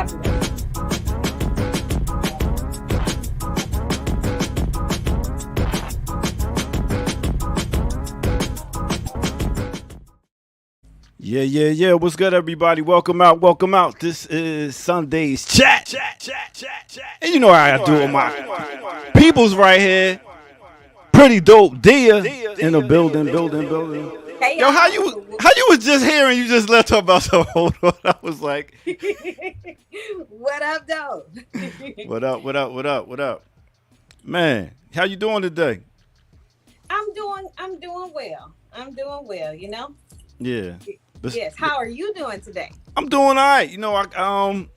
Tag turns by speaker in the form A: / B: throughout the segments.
A: Copyright.
B: Yeah. What's good, everybody? Welcome out. This is Sundaze Chat. And you know how I do it, my people's right here. Pretty dope Dia in the building.
A: Hey,
B: Yo, how
A: y'all.
B: you was just here and you just left talk about some hold on. I was like,
A: What up, though?
B: what up? Man, how you doing today?
A: I'm doing well, you know?
B: Yeah.
A: Yes. How are you doing today?
B: I'm doing all right. You know,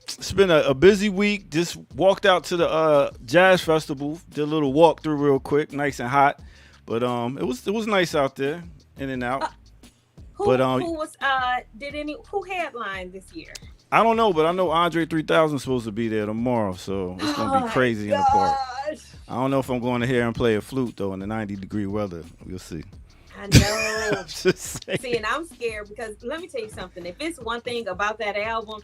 B: it's been a busy week. Just walked out to the jazz festival. Did a little walkthrough real quick, nice and hot. But it was nice out there, in and out.
A: Who headlined this year?
B: I don't know, but I know Andre 3000 is supposed to be there tomorrow, so it's gonna be crazy in the park. I don't know if I'm going to hear him play a flute though in the 90-degree weather. We'll see.
A: I know. See, and I'm scared because let me tell you something. If it's one thing about that album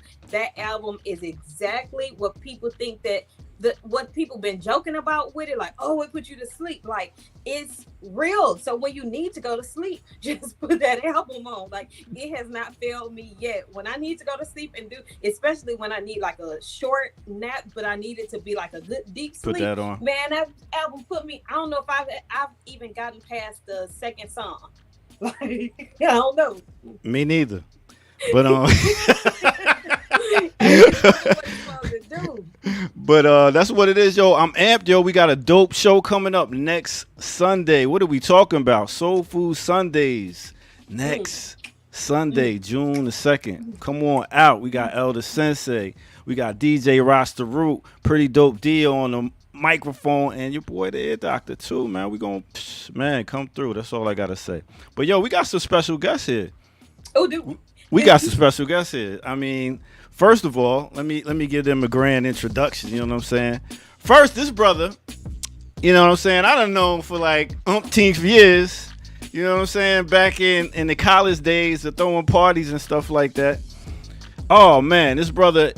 A: is exactly what people think what people been joking about with it, like, oh, it put you to sleep. Like, it's real. So when you need to go to sleep, just put that album on. Like, it has not failed me yet. When I need to go to sleep and especially when I need like a short nap, but I need it to be like a good deep sleep.
B: Put that on.
A: Man, that album put me, I don't know if I've even gotten past the second song. Like, I don't know.
B: Me neither. But But that's what it is, yo. I'm amped, yo. We got a dope show coming up next Sunday. What are we talking about? Soul Food Sundays next Sunday, June the 2nd. Come on out. We got Elder Sensei. We got DJ Rasta, pretty dope deal on the microphone, and your boy the ear doctor too, man. We gonna come through. That's all I gotta say. But yo, we got some special guests here.
A: Oh, dude.
B: We got some special guests here. I mean, first of all, let me give them a grand introduction. You know what I'm saying? First, this brother, you know what I'm saying? I done known for like umpteenth years. You know what I'm saying? Back in the college days of throwing parties and stuff like that. Oh man, this brother,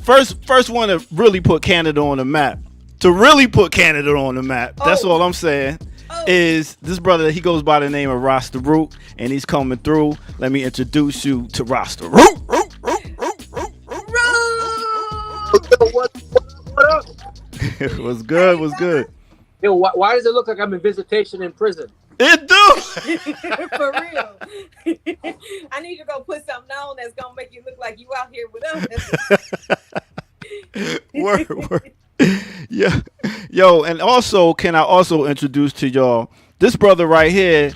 B: first one to really put Canada on the map. That's all I'm saying. Is this brother? He goes by the name of Rasta Root, and he's coming through. Let me introduce you to Rasta Root.
C: What up?
B: What's good?
C: Yo, why does it look like I'm in visitation in prison?
B: It do.
A: For real. I need to go put something on that's gonna make you look like you out here with us.
B: Word. Yeah. Yo, and also, can I also introduce to y'all this brother right here,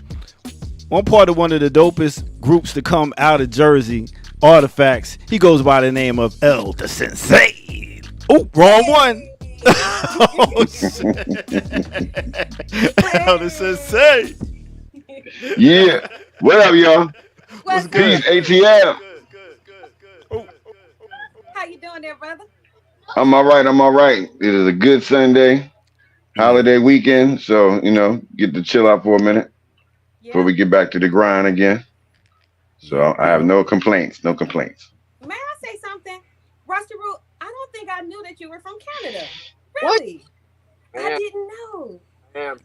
B: one part of one of the dopest groups to come out of Jersey, Artifacts. He goes by the name of Elder Sensei. Oh, wrong one. Oh, shit. Elder Sensei.
D: Yeah. What up, y'all?
A: What's
D: Peace,
A: good?
D: ATL.
B: Good.
A: How you doing there, brother?
D: I'm all right. It is a good Sunday, holiday weekend. So, get to chill out for a minute before we get back to the grind again. So I have no complaints.
A: May I say something? Rusty Root, I don't think I knew that you were from Canada. Really? I didn't know.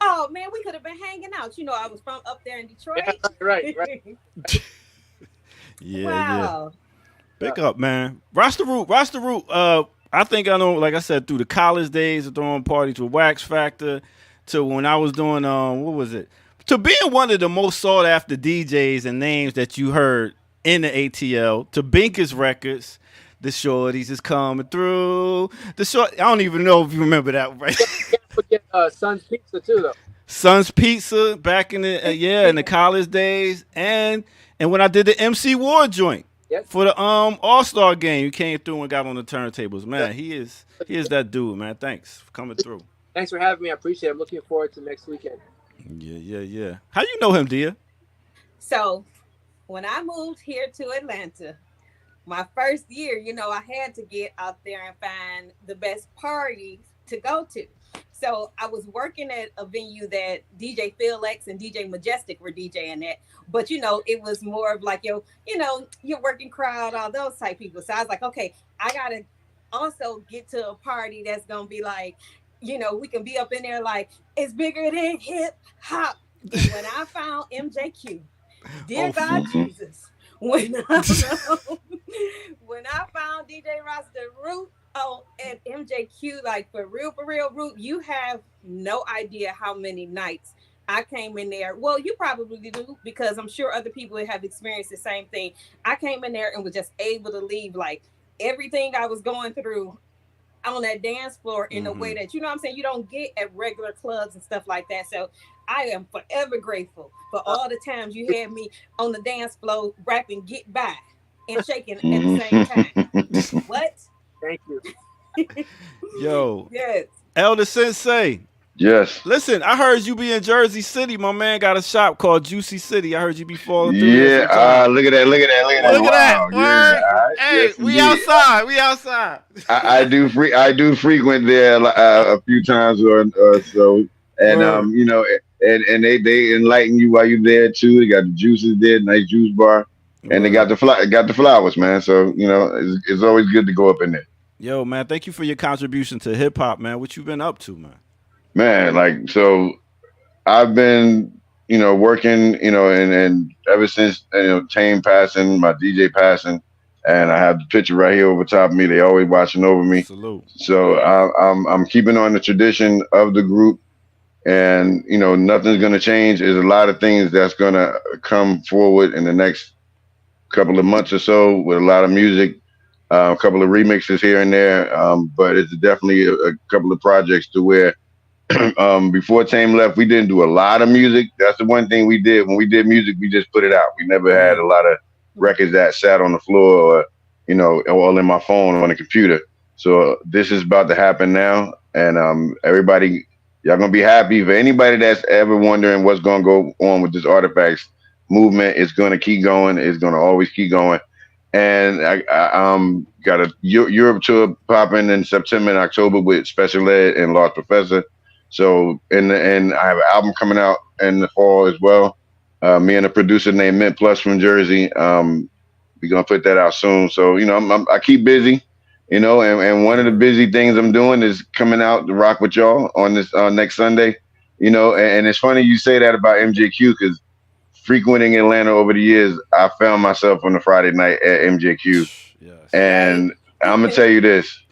A: Oh, man, we could have been hanging out. You know, I was from up there in Detroit.
C: Yeah, right.
A: Wow.
B: Pick up, man. Rasta Root. I think I know, like I said, through the college days of throwing parties with Wax Factor to when I was doing, what was it? To being one of the most sought after DJs and names that you heard in the ATL, to Binkus Records, the Shorties is coming through. I don't even know if you remember that, right?
C: Can't forget Sun's Pizza too, though.
B: Sun's Pizza back in the in the college days, and when I did the MC Ward joint.
C: Yep.
B: For the All-Star game, you came through and got on the turntables. Man, he is that dude, man. Thanks for coming through.
C: Thanks for having me. I appreciate it. I'm looking forward to next weekend.
B: Yeah. How you know him, Dia?
A: So, when I moved here to Atlanta, my first year, I had to get out there and find the best parties to go to. So I was working at a venue that DJ Phil X and DJ Majestic were DJing at, but it was more of like your working crowd, all those type people. So I was like, okay, I gotta also get to a party that's gonna be like, we can be up in there like it's bigger than hip hop. And when I found MJQ, dear
B: Oh,
A: God
D: Mhm.
A: Jesus, when I found, when I found DJ Rasta Root and MJQ, like for real, Root, you have no idea how many nights I came in there. Well, you probably do because I'm sure other people have experienced the same thing. I came in there and was just able to leave like everything I was going through on that dance floor in a way that what I'm saying you don't get at regular clubs and stuff like that. So I am forever grateful for all the times you had me on the dance floor rapping "Get By" and shaking at the same time. What?
C: Thank you.
B: yo,
A: Yes.
B: Elder Sensei.
D: Yes.
B: Listen, I heard you be in Jersey City. My man got a shop called Juicy City. I heard you be falling through there
D: Yeah.
B: sometime.
D: Look at that. Look at that. Look at that.
B: Look at that.
D: Wow. Yeah.
B: Word. Hey,
D: Yes,
B: we
D: indeed.
B: outside. We outside.
D: I do frequent there a few times or so, and
B: Word.
D: and they enlighten you while you're there too. They got the juices there, nice juice bar, and they got
B: Word.
D: the flowers, man. So it's always good to go up in there,
B: Yo, man, thank you for your contribution to hip hop, man. What you been up to, man?
D: man. Like so, I've been working and ever since Tame passing, my DJ passing, and I have the picture right here over top of me. They always watching over me.
B: Salute.
D: So
A: Yes.
D: I'm keeping on the tradition of the group, and nothing's gonna change. There's a lot of things that's gonna come forward in the next couple of months or so with a lot of music, a couple of remixes here and there. But it's definitely a couple of projects to where before Tame left, we didn't do a lot of music. That's the one thing we did. When we did music, we just put it out. We never had a lot of records that sat on the floor or, all in my phone on the computer. So this is about to happen now. And everybody, y'all gonna be happy. For anybody that's ever wondering what's gonna go on with this artifacts movement, it's gonna keep going. It's gonna always keep going. And I got a Europe tour popping in September and October with Special Ed and Lost Professor. So and I have an album coming out in the fall as well. Me and a producer named Mint Plus from Jersey. We're gonna put that out soon. So I keep busy, and one of the busy things I'm doing is coming out to rock with y'all on this next Sunday. And it's funny you say that about MJQ because frequenting Atlanta over the years, I found myself on the Friday night at MJQ,
B: Yes.
A: Right.
D: and I'm gonna tell you this: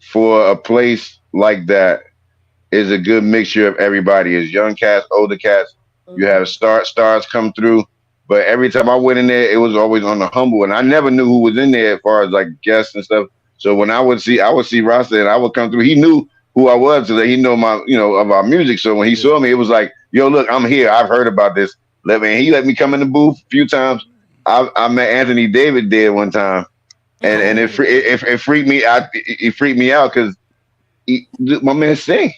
D: for a place like that is a good mixture of everybody. Is young cats, older cats. You have stars come through. But every time I went in there, it was always on the humble, and I never knew who was in there as far as like guests and stuff. So when I would see Rasta, and I would come through. He knew who I was, so that he know my, of our music. So when he saw me, it was like, "Yo, look, I'm here. I've heard about this. He let me come in the booth a few times. I met Anthony David there one time, and it freaked me out. It freaked me out because my man sing.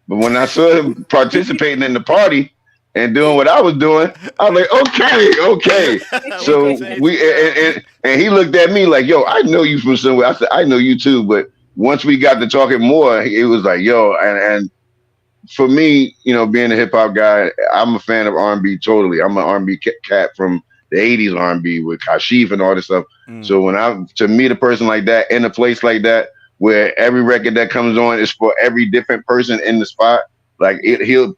D: But when I saw him participating in the party and doing what I was doing, I was like, okay.
B: We gonna
D: So
B: change
D: we
B: it up.
D: and he looked at me like, yo, I know you from somewhere. I said, I know you too. But once we got to talking more, it was like, yo, and for me, being a hip hop guy, I'm a fan of R&B totally. I'm an R&B cat from the '80s R&B with Kashif and all this stuff. So to meet a person like that in a place like that, where every record that comes on is for every different person in the spot, like it'll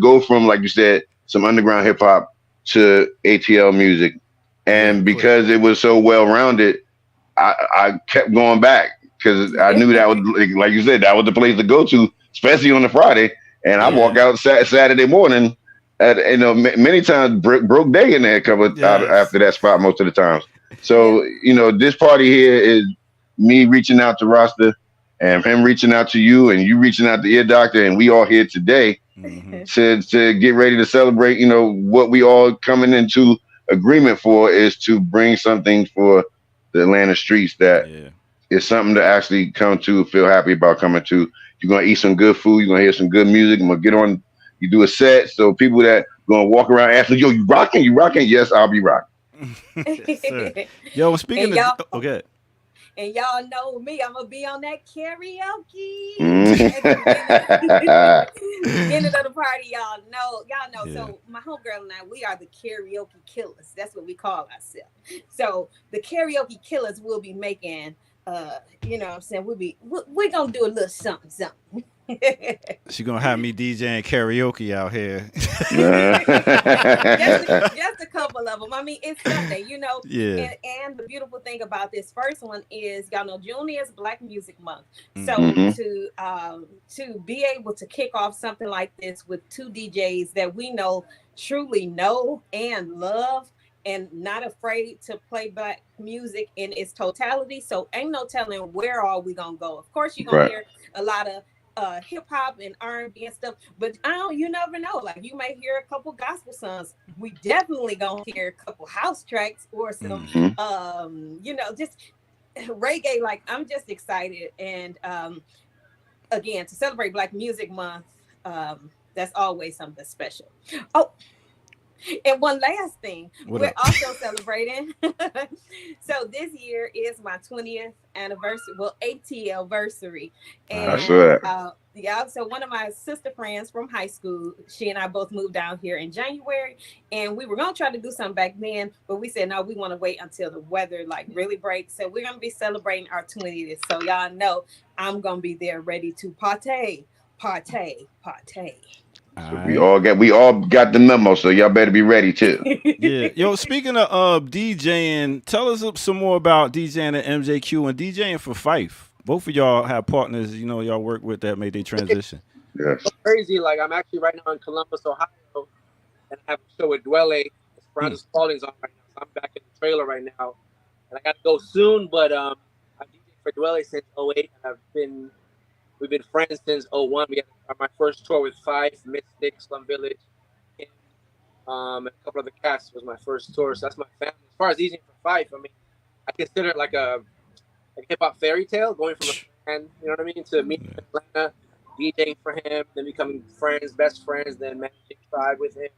D: go from, like you said, some underground hip hop to ATL music,
B: Yeah,
D: and
B: quick.
D: because it was so well rounded, I kept going back because I knew that was, like you said, that was the place to go to, especially on a Friday. And I walk
B: Yeah.
D: out Saturday morning at many times broke day in there cover out
B: Yes.
D: after that spot most of the times.
A: Yeah.
D: So this party here is me reaching out to Rasta and him reaching out to you and you reaching out to Ear Doctor, and we all here today to get ready to celebrate. What we all coming into agreement for is to bring something for the Atlanta streets that
B: Yeah.
D: is something to actually come to, feel happy about coming to. You're gonna eat some good food. You're gonna hear some good music. I'm gonna get on. You do a set, so people that gonna walk around asking, "Yo, you rocking? You rocking?" Yes, I'll be rocking.
B: Yes, sir. Yo, speaking
A: and
B: of
A: y'all
B: okay.
A: and y'all know me, I'm gonna be on that karaoke
D: Mhm.
A: at the beginning of the party. Y'all know.
B: Yeah.
A: So my homegirl and I, we are the karaoke killers. That's what we call ourselves. So the karaoke killers will be making you know what I'm saying, we're gonna do a little something, something.
B: She gonna have me DJing karaoke out here.
A: Just a couple of them. I mean, it's Sunday, you know.
B: Yeah.
A: And the beautiful thing about this first one is, y'all know, June is Black Music Month. So
D: Mhm.
A: to be able to kick off something like this with two DJs that we truly know and love, and not afraid to play Black music in its totality. So ain't no telling where are we gonna go. Of course, you're gonna
D: Right.
A: hear a lot of hip hop and R&B and stuff, but you never know. Like, you may hear a couple gospel songs. We definitely gonna hear a couple house tracks or some,
D: Mhm.
A: just reggae. Like, I'm just excited, and again, to celebrate Black Music Month, that's always something special. Oh, and one last thing, we're also celebrating. So this year is my 20th anniversary, well, ATL anniversary. And
D: I saw that.
A: yeah, so one of my sister friends from high school, she and I both moved down here in January, and we were gonna try to do something back then, but we said no, we want to wait until the weather like really breaks. So we're gonna be celebrating our 20th. So y'all know I'm gonna be there ready to partay.
D: So we all got the memo, so y'all better be ready too.
B: Yeah. Yo, speaking of DJing, tell us some more about DJing at MJQ and DJing for Fife. Both of y'all have partners, y'all work with that made their transition.
D: Yes.
C: It's crazy. Like, I'm actually right now in Columbus, Ohio, and I have a show with Dwelle. Francis Spalding's on right now, so I'm back in the trailer right now, and I got to go soon. But I DJ for Dwelle since '08, and we've been friends since '01. We had my first tour with Fife, Mystic, Slum Village, and a couple other cats was my first tour. So that's my family. As far as DJing for Fife, I mean, I consider it like a hip hop fairy tale, going from a fan, you know what I mean, to meeting in Atlanta, DJing for him, then becoming friends, best friends, then managing Tribe with him,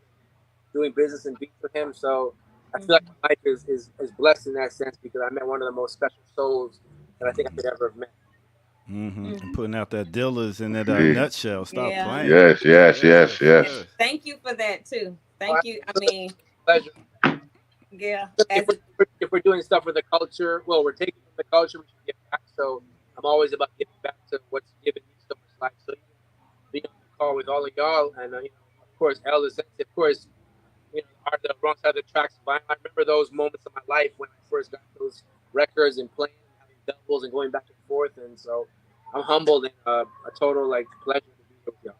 C: doing business and beats with him. So I feel like my life is blessed in that sense, because I met one of the most special souls that I think I could ever have met.
B: And putting out that Dillas in that nutshell. Stop playing.
D: Yes.
A: Thank you for that too. Thank you. I mean,
C: pleasure.
A: Yeah.
C: If we're doing stuff for the culture, well, we're taking from the culture, we should give back. So I'm always about giving back to what's given me so much life. So being on the call with all of y'all, and of course, Elders, of course, are the wrong side of the tracks. I remember those moments of my life when I first got those records and playing, and having doubles and going back and forth. And so I'm humbled and a total pleasure to be with y'all.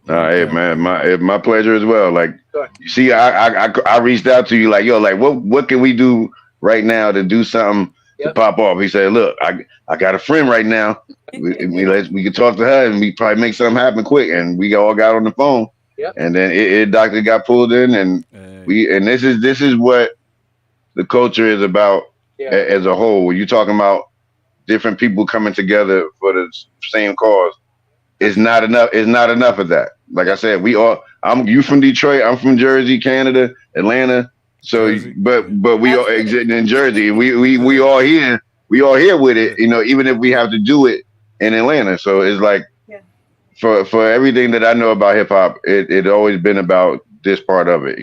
D: Hey man, my pleasure as well. Like, you see, I reached out to you like, yo, like what can we do right now to do something to pop off? He said, look, I got a friend right now. we can talk to her and we probably make something happen quick. And we all got on the phone. Yep. And then doctor got pulled in, and this is what the culture is about as a whole. When you're talking about different people coming together for the same cause, it's not enough. It's not enough of that. Like I said, you from Detroit, I'm from Jersey, Canada, Atlanta. So, but we all exiting in Jersey. We all here. We all here with it. Even if we have to do it in Atlanta. So it's like, for everything that I know about hip hop, it always been about this part of it.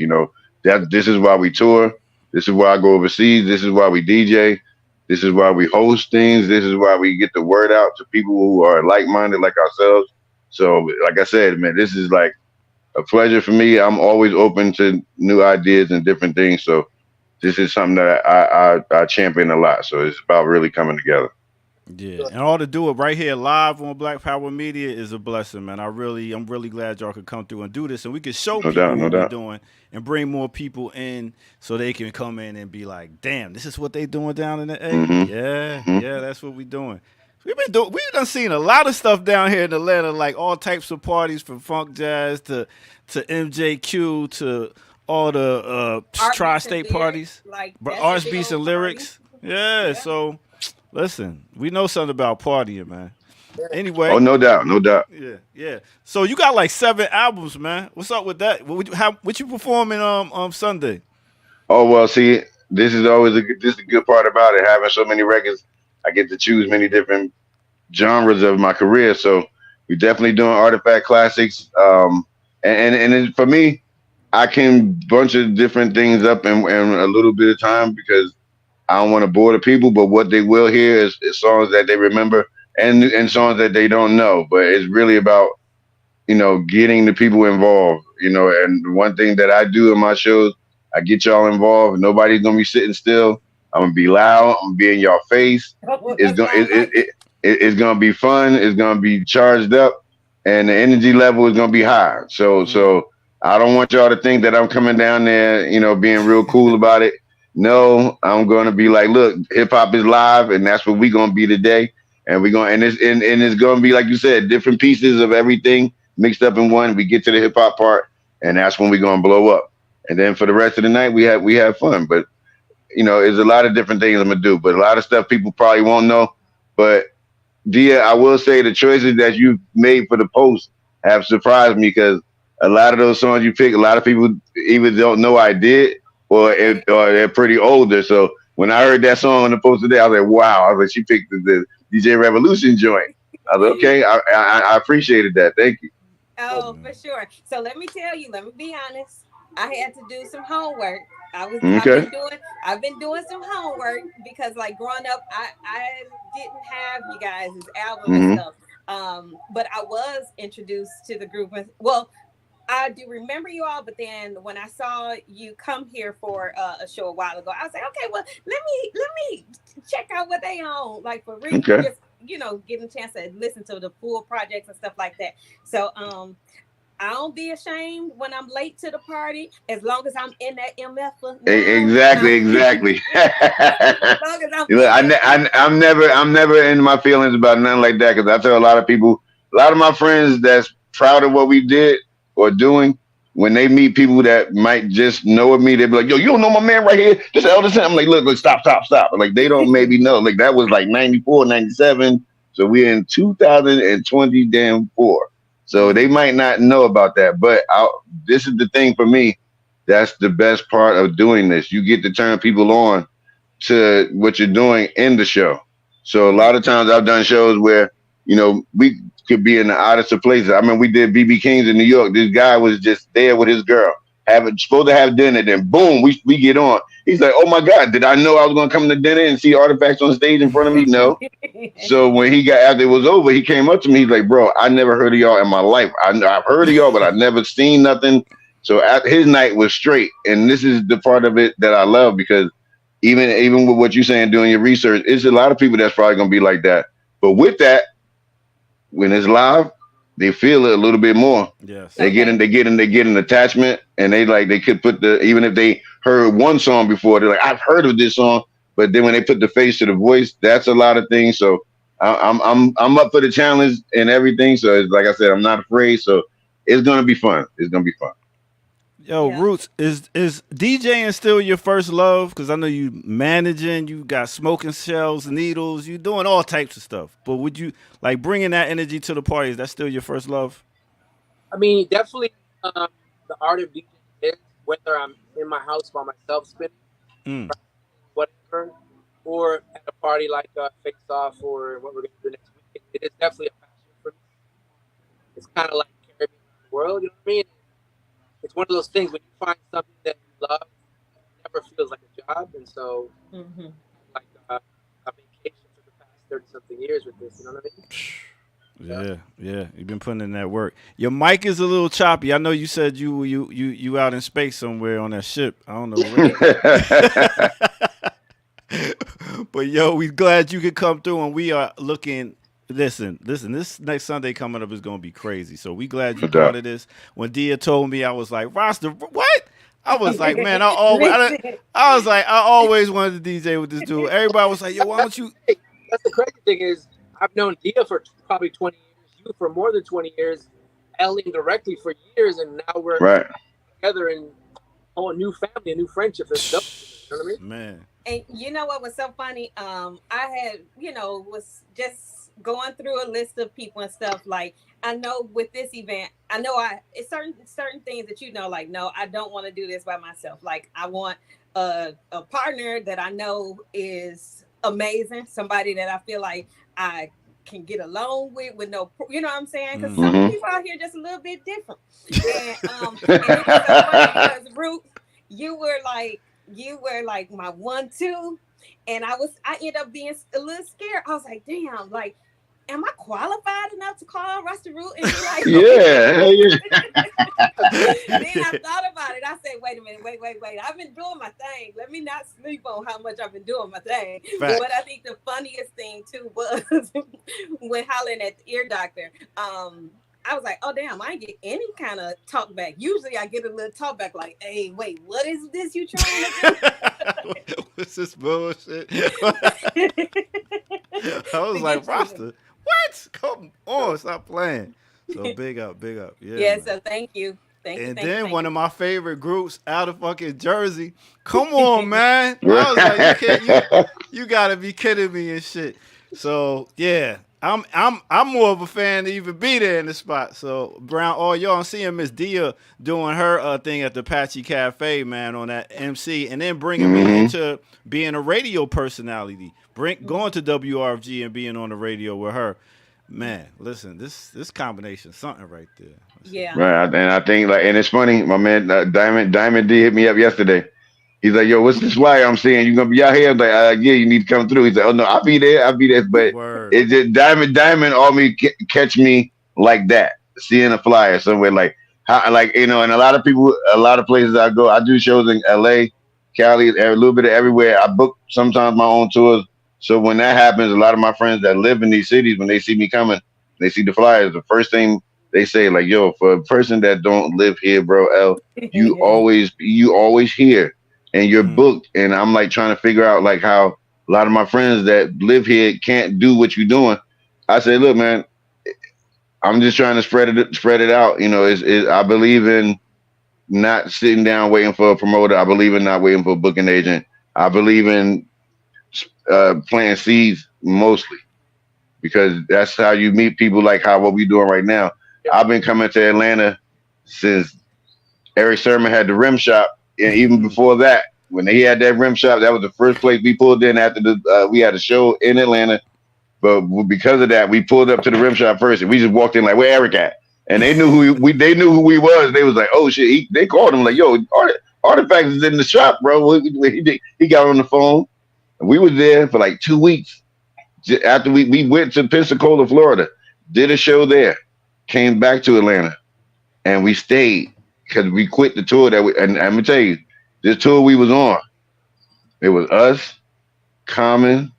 D: That this is why we tour. This is why I go overseas. This is why we DJ. This is why we host things. This is why we get the word out to people who are like-minded like ourselves. So, like I said, man, this is like a pleasure for me. I'm always open to new ideas and different things. So this is something that I champion a lot. So it's about really coming together.
B: Yeah, and all to do it right here live on Black Power Media is a blessing, man. I'm really glad y'all could come through and do this, and we can show people what we're doing and bring more people in so they can come in and be like, damn, this is what they doing down in the A. Mm-hmm. Yeah, that's what we doing. We've done seen a lot of stuff down here in Atlanta, like all types of parties from funk jazz to MJQ to all the tri-state parties, arts, beats, and lyrics. Yeah, so. Listen, we know something about partying, man. Anyway.
D: Oh, no doubt.
B: Yeah. So you got like 7 albums, man. What's up with that? What you performing Sunday?
D: Oh, well, see, this is always the good part about it. Having so many records, I get to choose many different genres of my career. So we're definitely doing artifact classics. And for me, I can bunch of different things up in a little bit of time, because I don't want to bore the people, but what they will hear is songs that they remember and songs that they don't know. But it's really about getting the people involved. And one thing that I do in my shows, I get y'all involved. Nobody's gonna be sitting still. I'm gonna be loud. I'm gonna be in y'all face.
A: Oh,
D: It's
A: that's
D: gonna
A: why I like it.
D: it's gonna be fun. It's gonna be charged up, and the energy level is gonna be high. So I don't want y'all to think that I'm coming down there, being real cool about it. No, I'm gonna be like, look, hip hop is live, and that's what we gonna be today. And we're gonna and it's gonna be like you said, different pieces of everything mixed up in one. We get to the hip hop part, and that's when we're gonna blow up. And then for the rest of the night, we have fun. But there's a lot of different things I'm gonna do, but a lot of stuff people probably won't know. But Dia, I will say the choices that you made for the post have surprised me because a lot of those songs you pick, a lot of people either don't know I did
A: Okay.
D: or they're pretty older. So when I heard that song on the post today, I was like, wow. I was like, she picked the DJ Revolution joint. I was like, okay, I appreciated that. Thank you.
A: Oh, for sure. So let me tell you, let me be honest. I had to do some homework.
D: Okay.
A: I've been doing some homework because like growing up, I didn't have you guys' album and
D: Hmm.
A: stuff. But I was introduced to the group. Well, I do remember you all, but then when I saw you come here for a show a while ago, I was like, okay, well, let me check out what they own, like for real,
D: Okay.
A: just getting a chance to listen to the full projects and stuff like that. So I don't be ashamed when I'm late to the party, as long as I'm in that MF now.
D: Exactly, exactly.
A: As long as I'm
D: Look,
A: in that group.
D: I'm never in my feelings about nothing like that because I tell a lot of people, a lot of my friends that's proud of what we did or doing, when they meet people that might just know of me, they be like, "Yo, you don't know my man right here, this Elder Sam." I'm like, "Look, stop, stop, stop!" Like they don't maybe know. Like that was like 94, 97. So we're in 2020 damn four. So they might not know about that, but this is the thing for me. That's the best part of doing this. You get to turn people on to what you're doing in the show. So a lot of times I've done shows where, we could be in the oddest of places. I mean, we did BB King's in New York. This guy was just there with his girl, having supposed to have dinner. Then boom, we get on. He's like, "Oh my God, did I know I was going to come to dinner and see Artifacts on stage in front of me?" No. So when he got after it was over, he came up to me. He's like, "Bro, I never heard of y'all in my life. I've heard of y'all, but I never seen nothing." So his night was straight, and this is the part of it that I love because even with what you're saying, doing your research, it's a lot of people that's probably gonna be like that. But with that, when it's live, they feel it a little bit more.
B: Yes.
A: Okay.
D: They get an attachment, and they could put even if they heard one song before, they're like, "I've heard of this song," but then when they put the face to the voice, that's a lot of things. So I'm up for the challenge and everything. So it's like I said, I'm not afraid. So it's gonna be fun. It's gonna be fun.
B: Yo,
A: Yeah.
B: Roots, is DJing still your first love? Because I know you managing, you got smoking shells, needles, you doing all types of stuff. But would you like bringing that energy to the party? Is that still your first love?
C: I mean, definitely the art of DJing is whether I'm in my house by myself spinning,
B: Mm.
C: whatever, or at a party like Face Off or what we're gonna do next weekend. It is definitely a passion for me. It's kind of like carrying me around the world. You know what I mean? It's one of those things when you find something that you love, it never feels like a job, and so
A: Hmm.
C: like a vacation for the past 30 something years with this. You know what I mean? Yeah.
B: Yeah. You've been putting in that work. Your mic is a little choppy. I know you said you out in space somewhere on that ship. I don't know where. But yo, we glad you could come through, and we are looking. Listen. This next Sunday coming up is gonna be crazy. So we glad you
D: No
B: part
D: doubt.
B: of this. When Dia told me, I was like, Rasta, what? I was like, man,
A: Listen.
B: I was like, I always wanted to DJ with this dude. Everybody was like, yo, why
C: That's
B: don't you?
C: hey, that's the crazy thing is I've known Dia for probably 20 years, you for more than 20 years, Ellie directly for years, and now we're
D: Right.
C: together in a new family, a new friendship. That's dope. You know what I mean?
B: Man.
A: And you know what was so funny? I had, was just going through a list of people and stuff. Like I know with this event, I know it's certain things that like, no, I don't want to do this by myself. Like I want a partner that I know is amazing, somebody that I feel like I can get along with no, you know what I'm saying? Because some
D: Hmm.
A: people out here just a little bit different. And it was so funny because Ruth, you were like my 1-2, And I ended up being a little scared. I was like, damn, like, am I qualified enough to call Rasta Root and be like,
D: yeah.
A: Then I thought about it. I said, wait a minute, wait. I've been doing my thing. Let me not sleep on how much I've been doing my thing.
B: Facts.
A: But I think the funniest thing too was when hollering at the ear doctor. I was like, oh damn, I didn't get any kind of talk back. Usually I get a little talk back like, hey, wait, what is this you trying to
B: do? What's this bullshit? I was like, Rasta, what? Come on, stop playing. So big up. Yeah,
A: so thank you.
B: And then one of my favorite groups out of fucking Jersey. Come on, man. I was like, you gotta be kidding me and shit. So yeah. I'm more of a fan to even be there in the spot. So Brown, y'all, I'm seeing Miss Dia doing her thing at the Apache Cafe, man, on that MC, and then bringing me into being a radio personality, going to WRFG and being on the radio with her. Man, listen, this combination, something right there.
A: Yeah.
D: Right, and I think and it's funny, my man Diamond D hit me up yesterday. He's like, yo, what's this flyer I'm seeing? You gonna be out here? I'm like, yeah, you need to come through. He's like, oh no, I'll be there. But it's just Diamond always catch me like that, seeing a flyer somewhere like how, like, and a lot of people, a lot of places I go, I do shows in LA, Cali, a little bit of everywhere. I book sometimes my own tours. So when that happens, a lot of my friends that live in these cities, when they see me coming, they see the flyers, the first thing they say, like, yo, for a person that don't live here, bro, L, you always here. And you're booked, and I'm like trying to figure out like how a lot of my friends that live here can't do what you're doing. I say, look, man, I'm just trying to spread it out. I believe in not sitting down waiting for a promoter. I believe in not waiting for a booking agent. I believe in planting seeds mostly, because that's how you meet people like what we're doing right now. I've been coming to Atlanta since Eric Sermon had the rim shop. And even before that, when he had that rim shop, that was the first place we pulled in after we had a show in Atlanta. But because of that, we pulled up to the rim shop first, and we just walked in like, where Eric at? And they knew they knew who he was. They was like, oh shit. They called him like, yo, Artifacts is in the shop, bro. He got on the phone, and we was there for like 2 weeks. After we went to Pensacola, Florida, did a show there, came back to Atlanta, and we stayed. Because we quit the tour and I'm gonna tell you, this tour we was on, it was us, Common,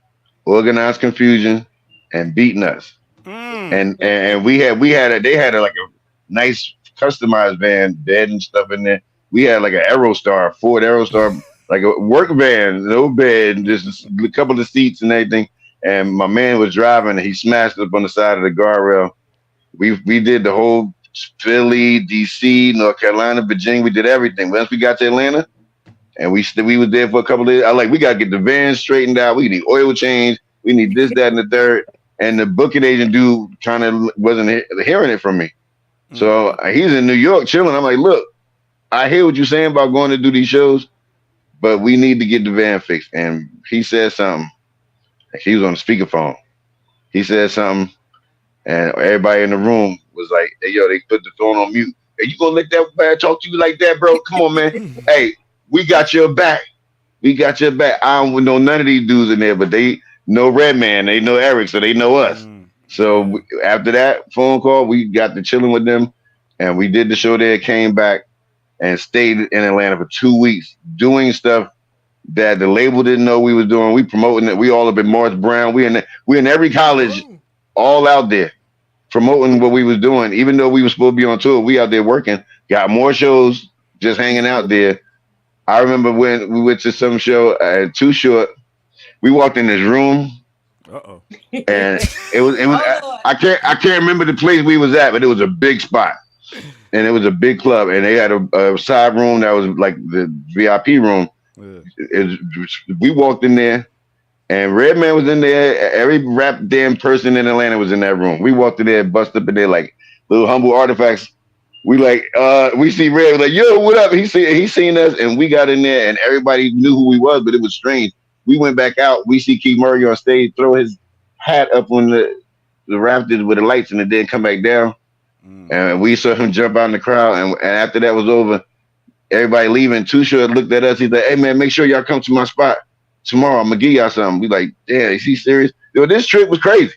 D: Organized Confusion, and Beating Us. And they had like a nice customized van, bed and stuff in there. We had like an Aerostar, Ford Aerostar, like a work van, no bed, just a couple of seats and everything. And my man was driving, and he smashed up on the side of the guardrail. We did the whole Philly, DC, North Carolina, Virginia. We did everything. Once we got to Atlanta, and we was there for a couple of days, I like, we got to get the van straightened out. We need oil change. We need this, that, and the third. And the booking agent dude wasn't hearing it from me. So he's in New York chilling. I'm like, look, I hear what you're saying about going to do these shows, but we need to get the van fixed. And he said something. He was on the speakerphone. He said something, and everybody in the room was like, hey, yo, they put the phone on mute. Hey, you gonna let that man talk to you like that, bro? Come on, man. Hey, we got your back. We got your back. I don't know none of these dudes in there, but they know Redman. They know Eric, so they know us. So after that phone call, we got to chilling with them, and we did the show there, came back, and stayed in Atlanta for 2 weeks doing stuff that the label didn't know we was doing. We promoting it. We all up in Morris Brown. We in every college, all out there, promoting what we was doing. Even though we were supposed to be on tour, we out there working, got more shows, just hanging out there. I remember when we went to some show at Too Short, we walked in this room, and it was I can't remember the place we was at, but it was a big spot, and it was a big club, and they had a side room that was like the VIP room. We walked in there, and Redman was in there. Every rap damn person in Atlanta was in that room. We walked in there, bust up in there like little humble artifacts. We we see Red, like, yo, what up? He seen us, and we got in there, and everybody knew who we was, but it was strange. We went back out. We see Keith Murray on stage throw his hat up on the rafters with the lights, and it didn't come back down. And we saw him jump out in the crowd, and after that was over, everybody leaving. Too Short looked at us. He's like, hey, man, make sure y'all come to my spot. tomorrow. I'm gonna give y'all something. We like, yeah, is he serious? Yo, this trip was crazy.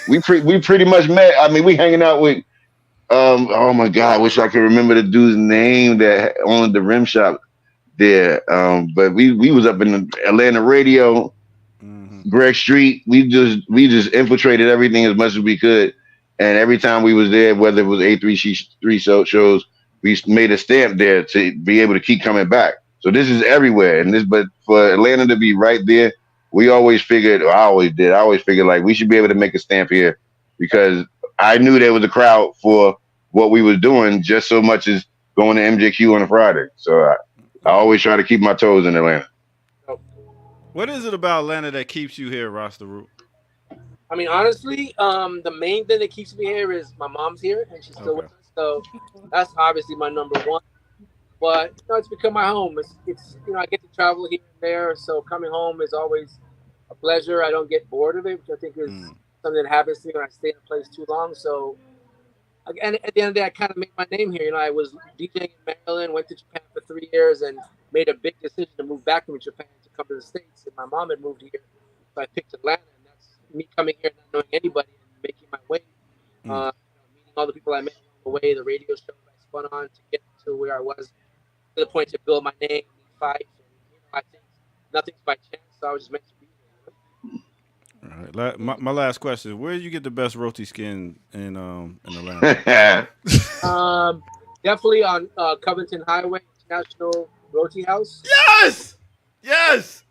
D: We pretty much met. I mean, we hanging out with oh my god, I wish I could remember the dude's name that owned the rim shop there. But we was up in the Atlanta radio, Greg Street. We just infiltrated everything as much as we could. And every time we was there, whether it was A3 shows, we made a stamp there to be able to keep coming back. So this is everywhere. But for Atlanta to be right there, we always figured, or I always did, I always figured like we should be able to make a stamp here because I knew there was a crowd for what we was doing just so much as going to MJQ on a Friday. So I always try to keep my toes in Atlanta.
B: What is it about Atlanta that keeps you here, Rasta Root?
C: I mean, honestly, the main thing that keeps me here is my mom's here and she's still with us. So that's obviously my number one. But it's become my home. It's I get to travel here and there, so coming home is always a pleasure. I don't get bored of it, which I think is something that happens to me when I stay in a place too long. So, and at the end of the day, I kind of made my name here. I was DJing in Maryland, went to Japan for 3 years, and made a big decision to move back from Japan to come to the States. And my mom had moved here, so I picked Atlanta, and that's me coming here not knowing anybody and making my way. Meeting all the people I met along the way, the radio show I spun on to get to where I was. To the point to build my name, fight, and I think nothing's by chance. So I was just meant to be
B: here. All right, my last question: where did you get the best roti skin in Atlanta?
C: Definitely on Covington Highway, International Roti House.
B: Yes.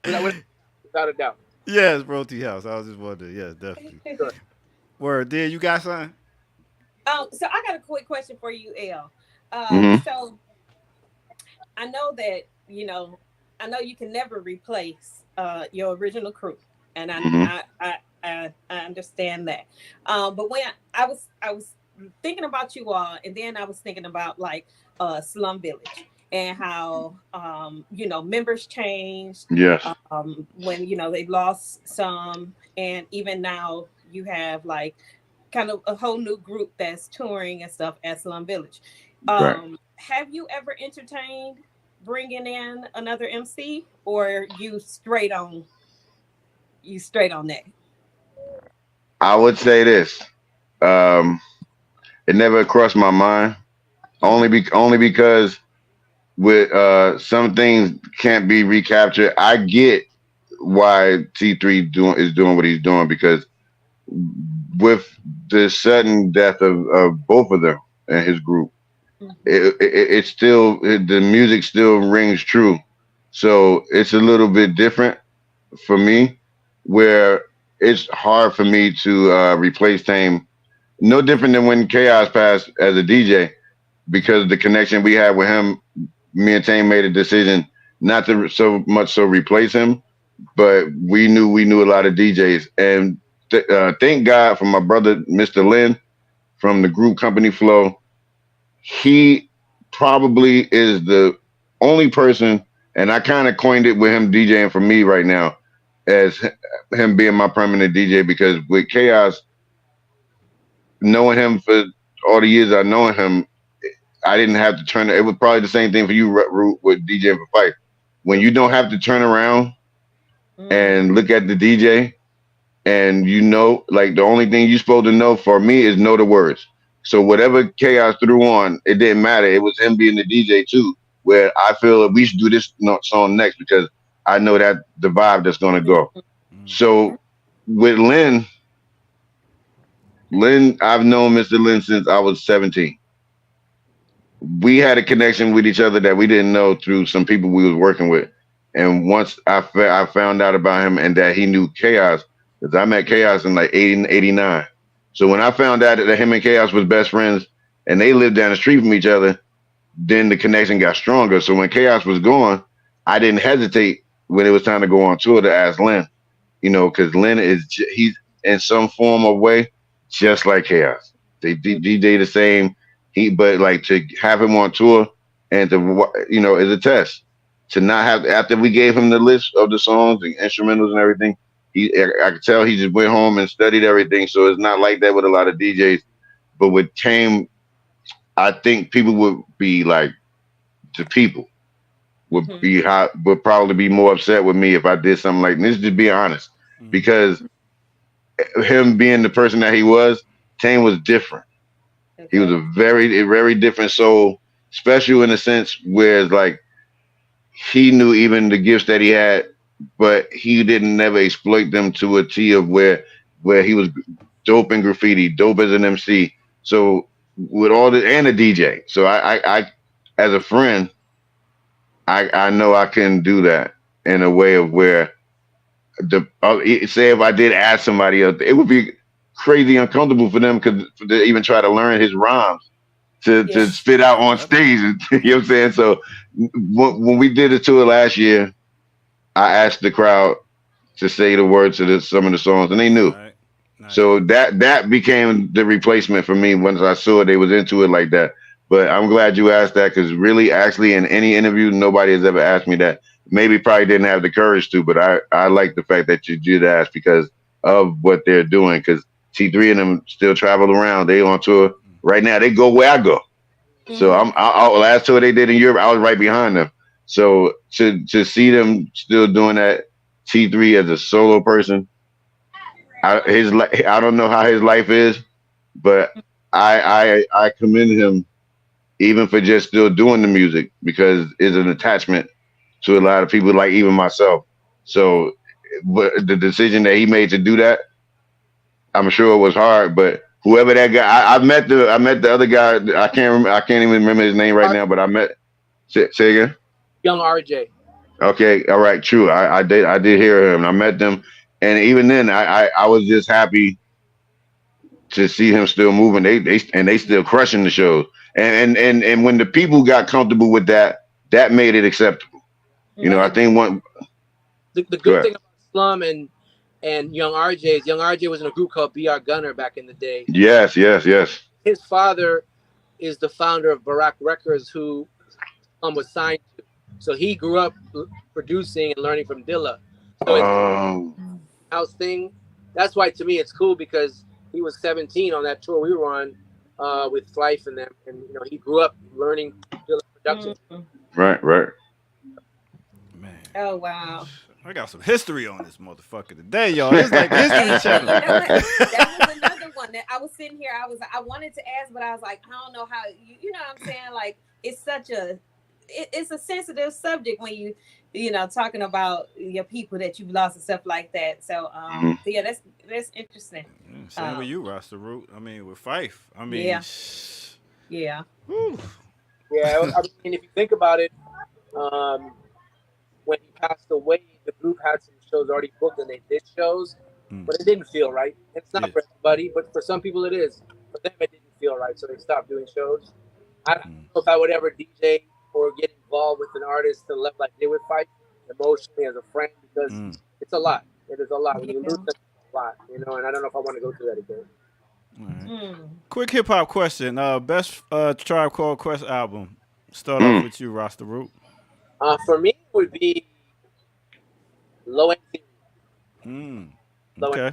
C: Without a doubt.
B: Yes, Roti House. I was just wondering. Yes, definitely. Sure. Word, did you got something?
A: So I got a quick question for you, El. So I know that I know you can never replace your original crew, and I understand that. But when I was thinking about you all, and then I was thinking about like Slum Village and how members changed.
D: Yes.
A: When they lost some, and even now you have like kind of a whole new group that's touring and stuff at Slum Village.
D: Right.
A: Have you ever entertained bringing in another MC, or you straight on that?
D: I would say this. It never crossed my mind. Only because with some things can't be recaptured. I get why T3 is doing what he's doing, because with the sudden death of both of them and his group, it still, the music still rings true. So it's a little bit different for me, where it's hard for me to replace Tame. No different than when Chaos passed as a DJ, because of the connection we had with him. Me and Tame made a decision not to so much so replace him, but we knew a lot of DJs, and thank God for my brother, Mr. Lynn, from the group Company Flow. He probably is the only person, and I kind of coined it with him DJing for me right now, as him being my permanent DJ, because with Chaos, knowing him for all the years I know him, I didn't have to turn. It was probably the same thing for you, Root, with DJing for Fife. When you don't have to turn around and look at the DJ, and like the only thing you're supposed to know for me is know the words. So whatever Chaos threw on, it didn't matter. It was him being the DJ too, where I feel that we should do this song next, because I know that the vibe that's gonna go. So with Lynn, I've known Mr. Lynn since I was 17. We had a connection with each other that we didn't know through some people we was working with. And once I found out about him and that he knew Chaos, because I met Chaos in like 80, 89. So when I found out that him and Chaos was best friends and they lived down the street from each other, then the connection got stronger. So when Chaos was gone, I didn't hesitate when it was time to go on tour to ask Lynn, because Lynn he's in some form or way just like Chaos. They DJ the same. But like to have him on tour and to is a test. To not have, after we gave him the list of the songs and instrumentals and everything, I could tell he just went home and studied everything. So it's not like that with a lot of DJs. But with Tame, I think people would be like the people. would probably be more upset with me if I did something like this. Just being honest, because him being the person that he was, Tane was different.
A: Okay.
D: He was a very different soul, special in a sense where it's like he knew even the gifts that he had, but he didn't never exploit them to a T of where he was dope in graffiti, dope as an MC. So with all the and a DJ. So I as a friend, I know I can do that in a way of where say if I did ask somebody else, it would be crazy uncomfortable for them to even try to learn his rhymes to spit out on stage. You know what I'm saying? So when we did the tour last year, I asked the crowd to say the words to some of the songs, and they knew. Right. Nice. So that became the replacement for me once I saw they was into it like that. But I'm glad you asked that, because really, actually, in any interview, nobody has ever asked me that. Maybe probably didn't have the courage to, but I like the fact that you did ask because of what they're doing. Because T3 and them still travel around. They on tour right now. They go where I go. Mm-hmm. So last tour they did in Europe, I was right behind them. So to see them still doing that, T3 as a solo person, I don't know how his life is, but I commend him even for just still doing the music, because it's an attachment to a lot of people, like even myself. So, but the decision that he made to do that, I'm sure it was hard. But whoever that guy, I met the other guy. I can't even remember his name right now. But I met. Say again.
C: Young RJ.
D: Okay, all right, true. I did hear him. I met them, and even then, I was just happy to see him still moving. They still crushing the shows. And when the people got comfortable with that made it acceptable. You know, I think
C: the good thing about Slum and Young RJ is Young RJ was in a group called BR Gunner back in the day.
D: Yes.
C: His father is the founder of Barack Records, who was signed to. So he grew up producing and learning from Dilla. So it's house thing. That's why to me it's cool, because he was 17 on that tour we were on with Flife and them, and you know he grew up learning Dilla production.
D: Right.
B: Man.
A: Oh wow.
B: I got some history on this motherfucker today, y'all. It's like History Channel.
A: That was another one that I was sitting here. I wanted to ask, but I was like, I don't know how. You know what I'm saying? Like, it's such it's a sensitive subject when you know talking about your people that you've lost and stuff like that. So yeah, that's interesting.
B: Same with you, Rasta Root. I mean, with Fife. I mean,
A: yeah.
C: Whew. Yeah. I mean, if you think about it, when he passed away, the group had some shows already booked and they did shows, but it didn't feel right. It's not for everybody, but for some people it is. For them, it didn't feel right, so they stopped doing shows. I don't know if I would ever DJ or get involved with an artist to the level I did with Fife emotionally as a friend, because it's a lot. It is a lot. When you lose them, it's a lot, you know, and I don't know if I want to go through that again.
B: Right. Quick hip hop question. Best Tribe Called Quest album. Start off with you, Rasta Root.
C: For me, it would be Low End Theory.
B: Okay.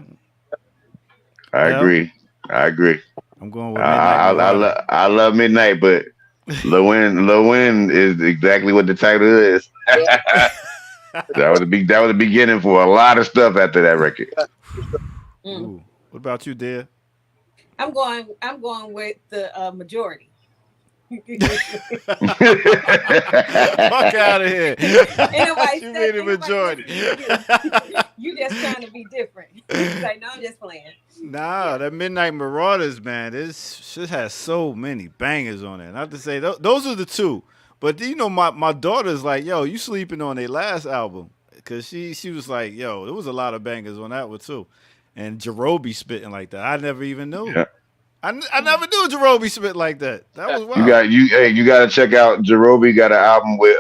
D: I agree.
B: I'm going with Midnight.
D: I love Midnight, but Low End is exactly what the title is. That was the beginning for a lot of stuff after that record.
B: Ooh. What about you, dear?
A: I'm going with the Majority.
B: Fuck out of here.
A: You
B: made a Majority.
A: You just trying to be different. Like, no, I'm just playing.
B: Nah, that Midnight Marauders, man, this shit has so many bangers on it. Not to say those are the two, but you know, my daughter's like, yo, you sleeping on their last album, because she was like, yo, there was a lot of bangers on that one too, and Jerobi spitting like that. I never even knew. Yeah. I never knew Jerobi spit like that. That was wild.
D: You got to check out Jerobi. Got an album with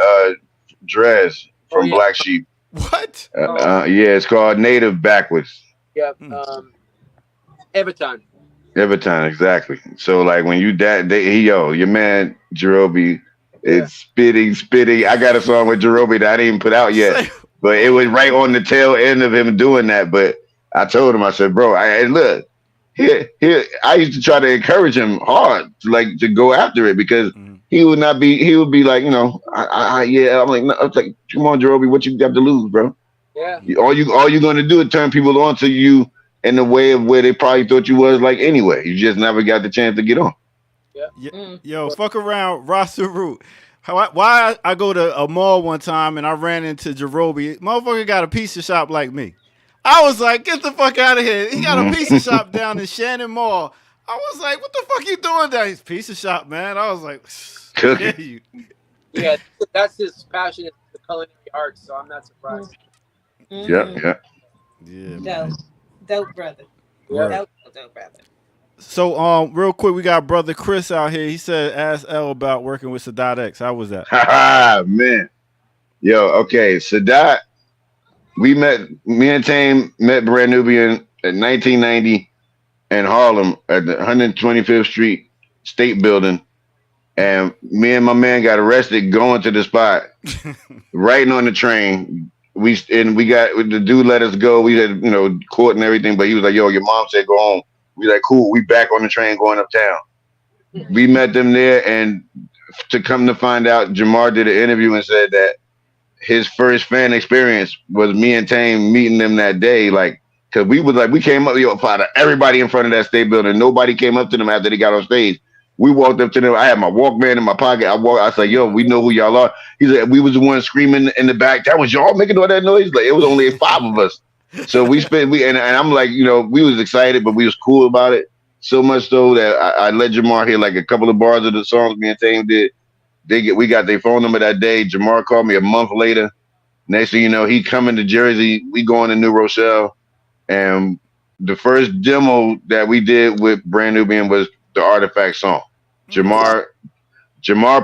D: Drez from Black Sheep.
B: What?
D: Yeah, it's called Native Backwards.
C: Yeah. Everton,
D: exactly. So like when you your man Jerobi is spitting. I got a song with Jerobi that I didn't even put out yet, but it was right on the tail end of him doing that. But I told him, I said, bro, here, I used to try to encourage him hard to go after it, because he would not be. He would be like, yeah. I'm like, no, it's like, come on, Jerobi, what you got to lose, bro?
C: Yeah.
D: All you going to do is turn people on to you in the way of where they probably thought you was like anyway. You just never got the chance to get on.
C: Yeah.
B: Yo, fuck around, Rasta Root. Why I go to a mall one time and I ran into Jerobi. Motherfucker got a pizza shop like me. I was like, get the fuck out of here. He got a pizza shop down in Shannon Mall. I was like, what the fuck you doing down his pizza shop, man? I was like,
D: Cooking.
C: Yeah, that's his passion, is the culinary arts, so I'm not surprised.
D: Yeah.
B: Yeah.
A: Dope brother.
C: Yeah.
A: Dope brother.
B: So, real quick, we got brother Chris out here. He said, ask L about working with Sadat X. How was that?
D: Man. Yo, okay. Sadat, me and Tame met Brand Nubian in 1990 in Harlem at the 125th Street State Building. And me and my man got arrested going to the spot, riding on the train. We got the dude let us go. We had court and everything, but he was like, "Yo, your mom said go home." We like, "Cool." We back on the train going uptown. We met them there, and to come to find out, Jamar did an interview and said that his first fan experience was me and Tame meeting them that day. Like, cause we came up, everybody in front of that state building. Nobody came up to them after they got on stage. We walked up to them. I had my Walkman in my pocket. I said, "Yo, we know who y'all are." He said, "We was the one screaming in the back. That was y'all making all that noise." Like, it was only 5 of us. So and I'm like, we was excited, but we was cool about it. So much so that I let Jamar hear like a couple of bars of the songs me and Tame did. We got their phone number that day. Jamar called me a month later. Next thing you know, he coming to Jersey. We going to New Rochelle, and the first demo that we did with Brand Nubian was the Artifact song. Jamar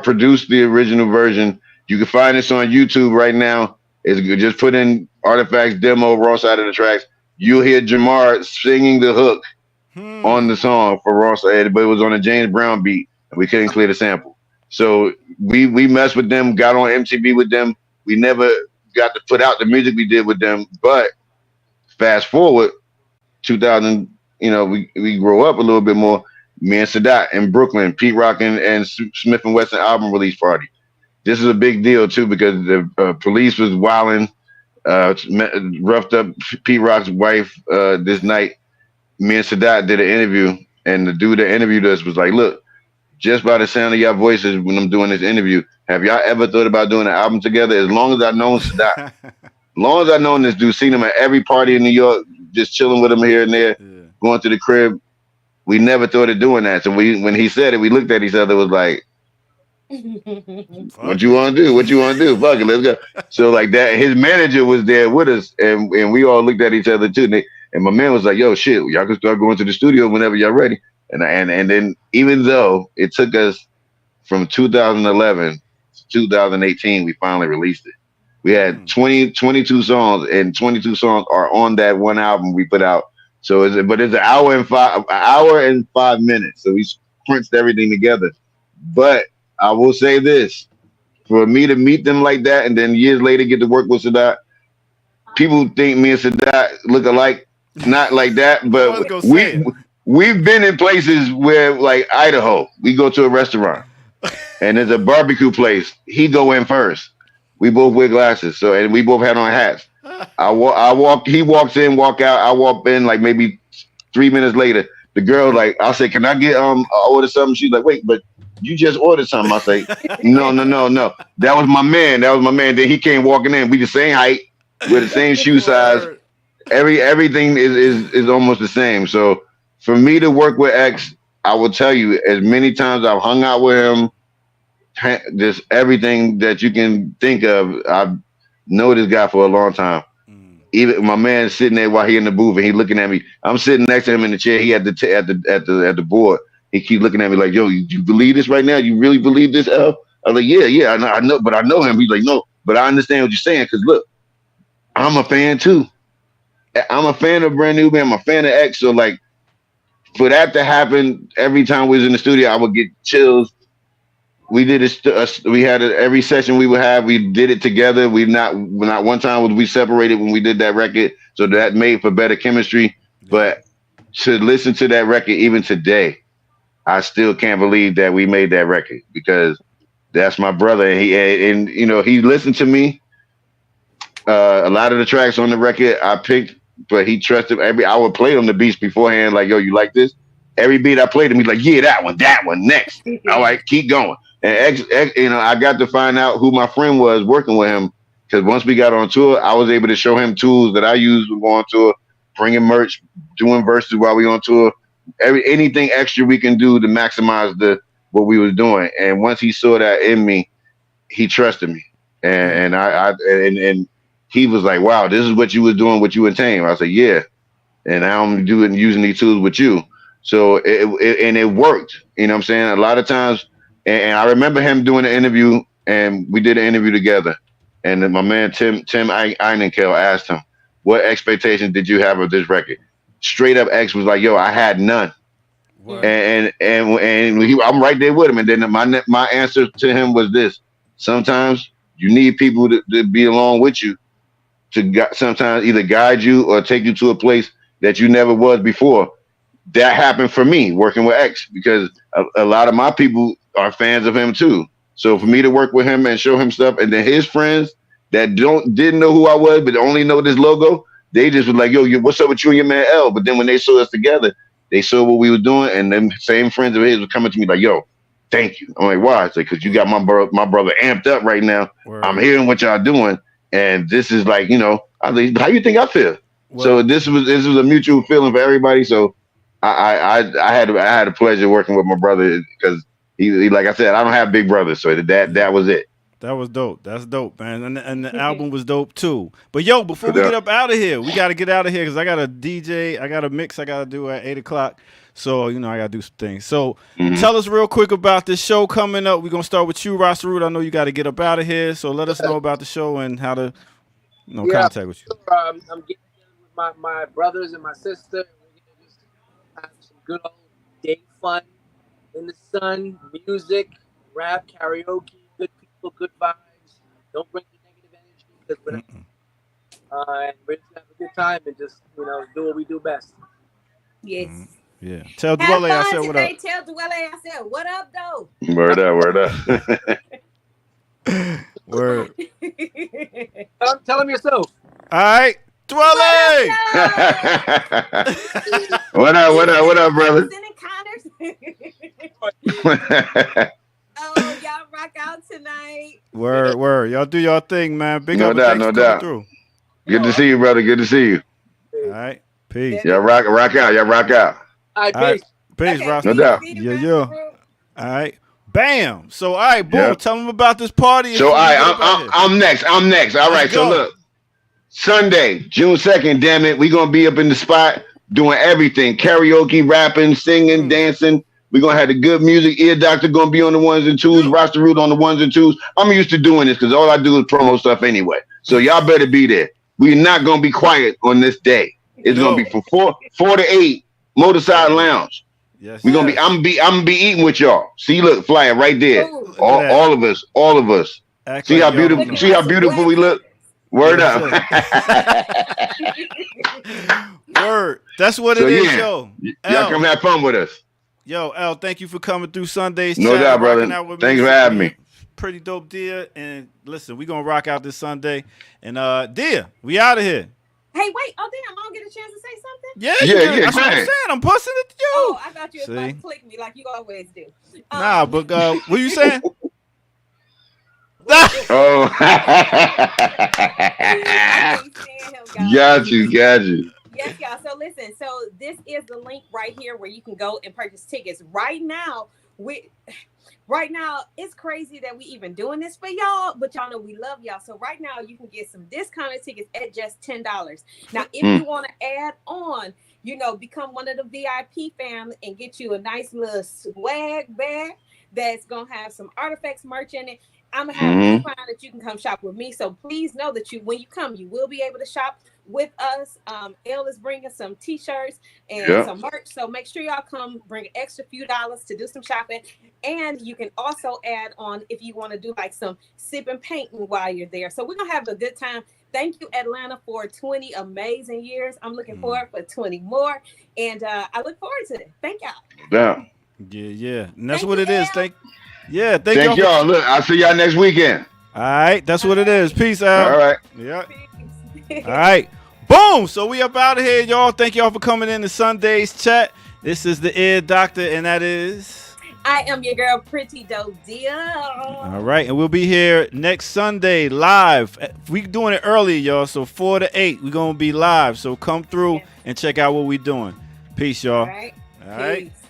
D: produced the original version. You can find this on YouTube right now. Just put in Artifacts demo, raw side of the tracks. You'll hear Jamar singing the hook on the song for raw side, but it was on a James Brown beat, and we couldn't clear the sample. So we messed with them, got on MTV with them. We never got to put out the music we did with them. But fast forward, 2000, we grow up a little bit more. Me and Sadat in Brooklyn, Pete Rock and Smith and Wesson album release party. This is a big deal too because the police was wilding, roughed up Pete Rock's wife this night. Me and Sadat did an interview, and the dude that interviewed us was like, "Look, just by the sound of your voices when I'm doing this interview, have y'all ever thought about doing an album together?" As long as I've known Sadat, as long as I've known this dude, seen him at every party in New York, just chilling with him here and there, going to the crib. We never thought of doing that. So when he said it, we looked at each other, was like, "What you want to do? What you want to do? Fuck it, let's go." So like that, his manager was there with us, and we all looked at each other too. And my man was like, "Yo, shit, y'all can start going to the studio whenever y'all ready." And then even though it took us from 2011 to 2018, we finally released it. We had 22 songs, and 22 songs are on that one album we put out. So it's an hour and 5 minutes. So we crunched everything together. But I will say this: for me to meet them like that, and then years later get to work with Sadat, people think me and Sadat look alike. Not like that, but we've been in places where, like Idaho, we go to a restaurant and there's a barbecue place. He go in first. We both wear glasses, and we both had on hats. I walk. He walks in, walk out. I walk in like maybe 3 minutes later. The girl like, I say, "Can I get order something?" She's like, "Wait, but you just ordered something." I say, No. That was my man. Then he came walking in. We the same height, with the same shoe size. Everything is almost the same. So for me to work with X, I will tell you, as many times I've hung out with him, just everything that you can think of, I've known this guy for a long time. Even my man sitting there while he in the booth and he looking at me. I'm sitting next to him in the chair. He at the board. He keep looking at me like, "Yo, you believe this right now? You really believe this, L?" I was like, "Yeah, I know, but I know him." He's like, "No, but I understand what you're saying, because look, I'm a fan too. I'm a fan of Brand Nubian. I'm a fan of X. So like, for that to happen every time we was in the studio, I would get chills. We did every session we would have. We did it together. Not one time was we separated when we did that record. So that made for better chemistry. But to listen to that record even today, I still can't believe that we made that record, because That's my brother. And you know, he listened to me. A lot of the tracks on the record I picked, but he trusted I would play on the beats beforehand, like, yo, you like this? Every beat I played him, he's like, yeah, that one, next. All right, keep going. And you know, I got to find out who my friend was working with him, because once we got on tour, I was able to show him tools that I used when going on tour, bringing merch, doing verses while we on tour, anything extra we can do to maximize what we was doing. And once he saw that in me, he trusted me, and he was like, "Wow, this is what you was doing, what you and Tame." I said, "Yeah," and now I'm using these tools with you. So it worked. You know what I'm saying? A lot of times, and I remember him doing an interview, and we did an interview together. And then my man Tim Einenkel asked him, "What expectations did you have of this record?" Straight up, X was like, "Yo, I had none." Word. I'm right there with him. And then my answer to him was this: sometimes you need people to be along with you, to sometimes either guide you or take you to a place that you never was before. That happened for me working with X, because a lot of my people are fans of him too. So for me to work with him and show him stuff, and then his friends that didn't know who I was but only know this logo, they just was like, "Yo, what's up with you and your man L?" But then when they saw us together, they saw what we were doing, and them same friends of his were coming to me like, "Yo, thank you." I'm like, "Why?" It's like, "Because you got my brother amped up right now. Word. I'm hearing what y'all doing, and this is like, you know, I was like, how you think I feel?" Word. So this was a mutual feeling for everybody. So I had a pleasure working with my brother, because he like I said, I don't have big brothers, so that was it.
B: That was dope. That's dope, man. And the album was dope too. But yo, before we get up out of here, we got to get out of here, because I got a DJ, I got a mix I got to do at 8:00. So, you know, I got to do some things. So tell us real quick about this show coming up. We're going to start with you, Rasta. I know you got to get up out of here. So let us know about the show and how to, contact with you.
C: I'm getting with my brothers and my sister. We're going to just have some good old day fun in the sun, music, rap, karaoke, good people, good vibes. Don't bring the negative energy, because we're and we're just have a good time and just, you know, do what we do best.
A: Yes.
B: Yeah. Tell Dwelle I said what up.
A: Tell Dwelle I said what up, though.
D: Word up.
B: Word.
C: Tell him yourself.
B: All right. Dwelle!
D: What up, brother?
A: Oh, y'all rock out tonight.
B: Word. Y'all do y'all thing, man. Big
D: no
B: up.
D: No doubt. Through. Good to see you, brother. Good to see you.
B: All right. Peace.
D: Y'all rock out. Y'all rock out.
C: All right, peace.
B: Peace,
A: okay,
B: Rasta.
D: No doubt.
B: Yeah. All right. Bam. So, all right, boom. Yep. Tell them about this party.
D: So, all right, I'm next. All right, so look. Sunday, June 2nd, damn it. We're going to be up in the spot doing everything. Karaoke, rapping, singing, dancing. We're going to have the good music. Ear Doctor going to be on the ones and twos. Rasta Root on the ones and twos. I'm used to doing this because all I do is promo stuff anyway. So y'all better be there. We're not going to be quiet on this day. It's going to be from 4 to 8, Motorside Lounge.
B: Yes.
D: We're going to be, I'm going to be eating with y'all. See, look, flyer right there. All of us.
B: Act
D: see
B: like
D: how beautiful we look? Word up.
B: Word. That's what it is, yo.
D: Y'all come have fun with us.
B: Yo, L, thank you for coming through Sundaze Chat.
D: No doubt, brother. Thanks for having me.
B: Pretty dope, dear. And listen, we're going to rock out this Sunday. And, dear, we out of here.
A: Hey, wait. Oh, damn. I don't get a chance to say something?
B: Yeah. That's what I'm saying. I'm busting it to you.
A: Oh, I thought you were about to click me like you always do.
B: Nah, but what you saying?
D: Oh, got you.
A: Yes, y'all. So listen. So this is the link right here where you can go and purchase tickets. Right now, it's crazy that we even doing this for y'all, but y'all know we love y'all. So right now, you can get some discounted tickets at just $10. Now, if you want to add on, become one of the VIP family and get you a nice little swag bag that's gonna have some artifacts merch in it. I'm gonna have a coupon that you can come shop with me. So please know that when you come, you will be able to shop with us. Elle is bringing some t-shirts and some merch. So make sure y'all come, bring an extra few dollars to do some shopping. And you can also add on if you want to do like some sip and painting while you're there. So we're gonna have a good time. Thank you, Atlanta, for 20 amazing years. I'm looking forward for 20 more. And I look forward to it. Thank y'all.
D: Yeah.
B: Yeah. And that's what it is. Yeah,
D: thank y'all. Look, I'll see y'all next weekend.
B: All right, that's what it is. Peace out.
D: All right.
B: Yeah. All right. Boom. So we up out of here, y'all. Thank y'all for coming in to Sundaze Chat. This is the Ear Doctor, and that is...
A: I am your girl, Pretty Dope Dia.
B: All right, and we'll be here next Sunday live. We doing it early, y'all, so 4 to 8. We're going to be live, so come through and check out what we're doing. Peace, y'all.
A: All right. Peace.